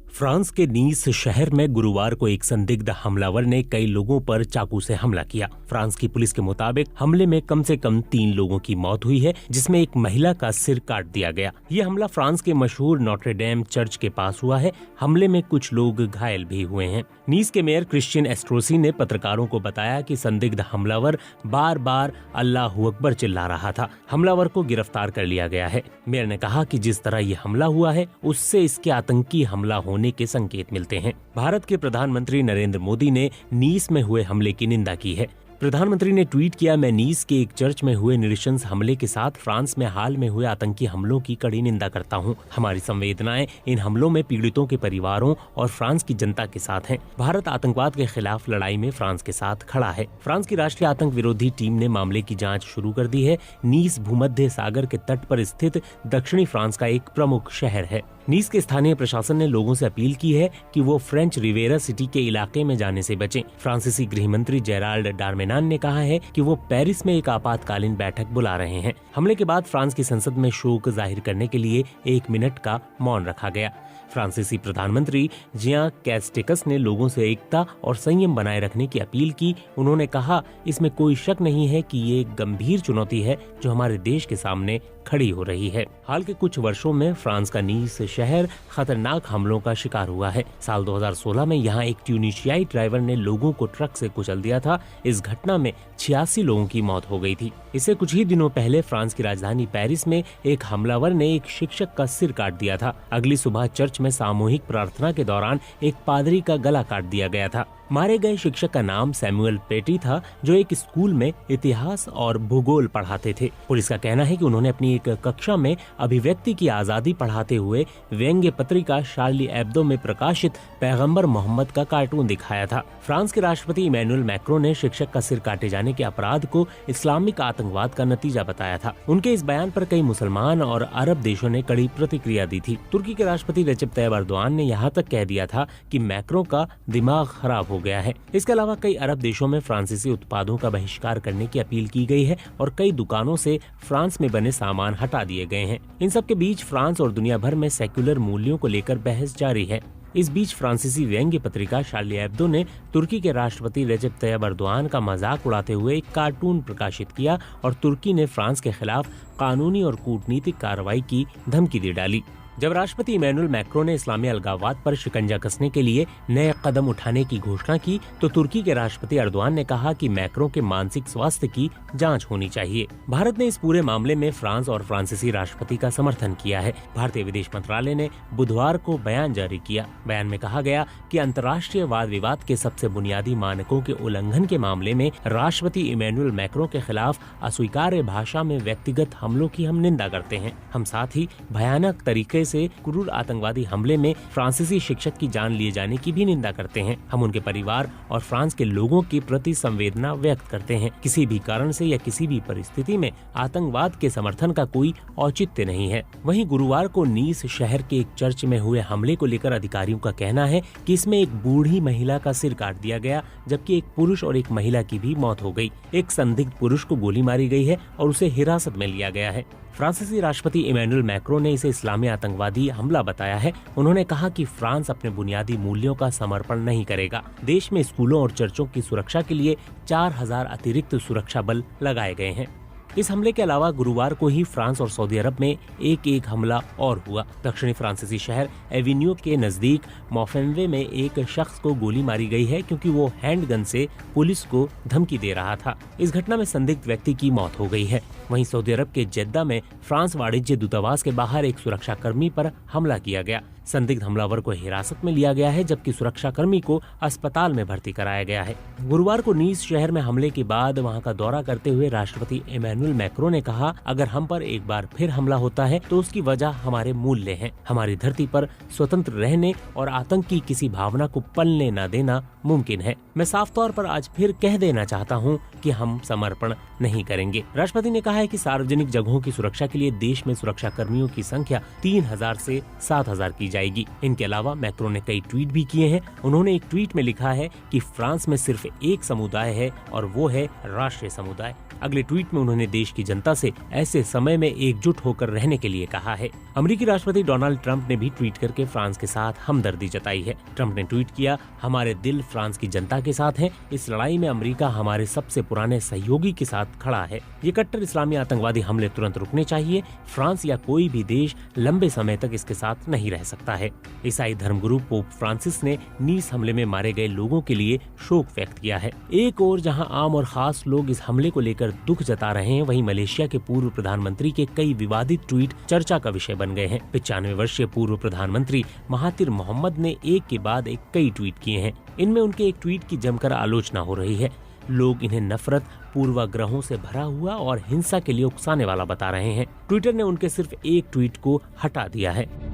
France के नीस शहर में गुरुवार को एक संदिग्ध हमलावर ने कई लोगों पर चाकू से हमला किया। फ्रांस की पुलिस के मुताबिक हमले में कम से कम 3 लोगों की मौत हुई है, जिसमें एक महिला का सिर काट दिया गया। ये हमला फ्रांस के मशहूर नोट्रे डेम चर्च के पास हुआ है। हमले में कुछ लोग घायल भी हुए हैं। नीस के मेयर क्रिश्चियन एस्ट्रोसी ने पत्रकारों को बताया कि संदिग्ध हमलावर बार बार अल्लाहू अकबर चिल्ला रहा था। हमलावर को गिरफ्तार कर लिया गया है। मेयर ने कहा कि जिस तरह ये हमला हुआ है उससे इसके आतंकी हमला होने के संकेत मिलते हैं। भारत के प्रधानमंत्री नरेंद्र मोदी ने नीस में हुए हमले की निंदा की है। प्रधानमंत्री ने ट्वीट किया, मैं नीस के एक चर्च में हुए नृशंस हमले के साथ फ्रांस में हाल में हुए आतंकी हमलों की कड़ी निंदा करता हूं। हमारी संवेदनाएं इन हमलों में पीड़ितों के परिवारों और फ्रांस की जनता के साथ हैं। भारत आतंकवाद के खिलाफ लड़ाई में फ्रांस के साथ खड़ा है। फ्रांस की राष्ट्रीय आतंक विरोधी टीम ने मामले की जांच शुरू कर दी है। नीस भूमध्य सागर के तट पर स्थित दक्षिणी फ्रांस का एक प्रमुख शहर है। नीस के स्थानीय प्रशासन ने लोगों से अपील की है कि वो फ्रेंच रिवेरा सिटी के इलाके में जाने से बचें। फ्रांसीसी गृह मंत्री जेराल्ड डार्मेनान ने कहा है कि वो पेरिस में एक आपातकालीन बैठक बुला रहे हैं। हमले के बाद फ्रांस की संसद में शोक जाहिर करने के लिए 1 मिनट का मौन रखा गया। फ्रांसीसी प्रधानमंत्री जियां कैस्टेक्स ने लोगों से एकता और संयम बनाए रखने की अपील की। उन्होंने कहा, इसमें कोई शक नहीं है कि ये एक गंभीर चुनौती है जो हमारे देश के सामने खड़ी हो रही है। हाल के कुछ वर्षों में फ्रांस का नीस शहर खतरनाक हमलों का शिकार हुआ है। साल 2016 में यहाँ एक ट्यूनीशियाई ड्राइवर ने लोगों को ट्रक से कुचल दिया था। इस घटना में 86 लोगों की मौत हो गई थी। इससे कुछ ही दिनों पहले फ्रांस की राजधानी पेरिस में एक हमलावर ने एक शिक्षक का सिर काट दिया था। अगली सुबह चर्च में सामूहिक प्रार्थना के दौरान एक पादरी का गला काट दिया गया था। मारे गए शिक्षक का नाम सैमुअल पेटी था, जो एक स्कूल में इतिहास और भूगोल पढ़ाते थे। पुलिस का कहना है कि उन्होंने अपनी एक कक्षा में अभिव्यक्ति की आजादी पढ़ाते हुए व्यंग्य पत्रिका शार्ली एब्दो में प्रकाशित पैगंबर मोहम्मद का कार्टून दिखाया था। फ्रांस के राष्ट्रपति इमैनुअल मैक्रों ने शिक्षक का सिर काटे जाने के अपराध को इस्लामिक आतंकवाद का नतीजा बताया था। उनके इस बयान पर कई मुसलमान और अरब देशों ने कड़ी प्रतिक्रिया दी थी। तुर्की के राष्ट्रपति रेसिप तैयब एर्दोआन ने यहाँ तक कह दिया था कि मैक्रों का दिमाग खराब हो गया है। इसके अलावा कई अरब देशों में फ्रांसीसी उत्पादों का बहिष्कार करने की अपील की गई है और कई दुकानों से फ्रांस में बने सामान हटा दिए गए हैं। इन सब के बीच फ्रांस और दुनिया भर में सेक्युलर मूल्यों को लेकर बहस जारी है। इस बीच फ्रांसीसी व्यंग्य पत्रिका शार्ली एब्दो ने तुर्की के राष्ट्रपति रेसिप तैयब एर्दोआन का मजाक उड़ाते हुए एक कार्टून प्रकाशित किया और तुर्की ने फ्रांस के खिलाफ कानूनी और कूटनीतिक कार्रवाई की धमकी दे डाली। जब राष्ट्रपति इमैनुअल मैक्रों ने इस्लामी अलगाववाद पर शिकंजा कसने के लिए नए कदम उठाने की घोषणा की तो तुर्की के राष्ट्रपति एर्दोआन ने कहा कि मैक्रों के मानसिक स्वास्थ्य की जांच होनी चाहिए। भारत ने इस पूरे मामले में फ्रांस और फ्रांसीसी राष्ट्रपति का समर्थन किया है। भारतीय विदेश मंत्रालय ने बुधवार को बयान जारी किया। बयान में कहा गया कि अंतर्राष्ट्रीय वाद विवाद के सबसे बुनियादी मानकों के उल्लंघन के मामले में राष्ट्रपति इमैनुअल मैक्रों के खिलाफ अस्वीकार्य भाषा में व्यक्तिगत हमलों की हम निंदा करते हैं। हम साथ ही भयानक तरीके से क्रूर आतंकवादी हमले में फ्रांसीसी शिक्षक की जान लिए जाने की भी निंदा करते हैं। हम उनके परिवार और फ्रांस के लोगों के प्रति संवेदना व्यक्त करते हैं। किसी भी कारण से या किसी भी परिस्थिति में आतंकवाद के समर्थन का कोई औचित्य नहीं है। वहीं गुरुवार को नीस शहर के एक चर्च में हुए हमले को लेकर अधिकारियों का कहना है कि इसमें एक बूढ़ी महिला का सिर काट दिया गया, जबकि एक पुरुष और एक महिला की भी मौत हो गई। एक संदिग्ध पुरुष को गोली मारी गई है और उसे हिरासत में लिया गया है। फ्रांसीसी राष्ट्रपति इमैनुअल मैक्रों ने इसे इस्लामी आतंकवादी हमला बताया है। उन्होंने कहा कि फ्रांस अपने बुनियादी मूल्यों का समर्पण नहीं करेगा। देश में स्कूलों और चर्चों की सुरक्षा के लिए 4000 अतिरिक्त सुरक्षा बल लगाए गए हैं। इस हमले के अलावा गुरुवार को ही फ्रांस और सऊदी अरब में एक हमला और हुआ। दक्षिणी फ्रांसीसी शहर एविन्यू के नजदीक मोफेनवे में एक शख्स को गोली मारी गई है, क्योंकि वो हैंडगन से पुलिस को धमकी दे रहा था। इस घटना में संदिग्ध व्यक्ति की मौत हो गई है। वहीं सऊदी अरब के जेद्दा में फ्रांस वाणिज्य दूतावास के बाहर एक सुरक्षा कर्मी पर हमला किया गया। संदिग्ध हमलावर को हिरासत में लिया गया है, जबकि सुरक्षा कर्मी को अस्पताल में भर्ती कराया गया है। गुरुवार को नीस शहर में हमले के बाद वहां का दौरा करते हुए राष्ट्रपति इमैनुअल मैक्रों ने कहा, अगर हम पर एक बार फिर हमला होता है तो उसकी वजह हमारे मूल्य हैं। हमारी धरती पर स्वतंत्र रहने और आतंक की किसी भावना को पलने न देना मुमकिन है। मैं साफ तौर पर आज फिर कह देना चाहता हूँ कि हम समर्पण नहीं करेंगे। राष्ट्रपति ने कहा है कि सार्वजनिक जगहों की सुरक्षा के लिए देश में सुरक्षा कर्मियों की संख्या 3000 से 7000 की जाएगी। इनके अलावा मैक्रों ने कई ट्वीट भी किए हैं। उन्होंने एक ट्वीट में लिखा है कि फ्रांस में सिर्फ एक समुदाय है और वो है राष्ट्रीय समुदाय। अगले ट्वीट में उन्होंने देश की जनता से ऐसे समय में एकजुट होकर रहने के लिए कहा है। अमेरिकी राष्ट्रपति डोनाल्ड ट्रंप ने भी ट्वीट करके फ्रांस के साथ हमदर्दी जताई है। ट्रंप ने ट्वीट किया, हमारे दिल फ्रांस की जनता के साथ हैं। इस लड़ाई में अमेरिका हमारे सबसे पुराने सहयोगी के साथ खड़ा है। ये कट्टर इस्लामी आतंकवादी हमले तुरंत रुकने चाहिए। फ्रांस या कोई भी देश लंबे समय तक इसके साथ नहीं रह सकता है। ईसाई धर्मगुरु पोप फ्रांसिस ने नीस हमले में मारे गए लोगों के लिए शोक व्यक्त किया है। एक और जहां आम और खास लोग इस हमले को लेकर दुख जता रहे हैं, वहीं मलेशिया के पूर्व प्रधानमंत्री के कई विवादित ट्वीट चर्चा का विषय बन गए हैं। 95 वर्षीय पूर्व प्रधानमंत्री महातिर मोहम्मद ने एक के बाद एक कई ट्वीट किए हैं। इनमें उनके एक ट्वीट की जमकर आलोचना हो रही है। लोग इन्हें नफरत, पूर्वाग्रहों से भरा हुआ और हिंसा के लिए उकसाने वाला बता रहे हैं। ट्विटर ने उनके सिर्फ एक ट्वीट को हटा दिया है।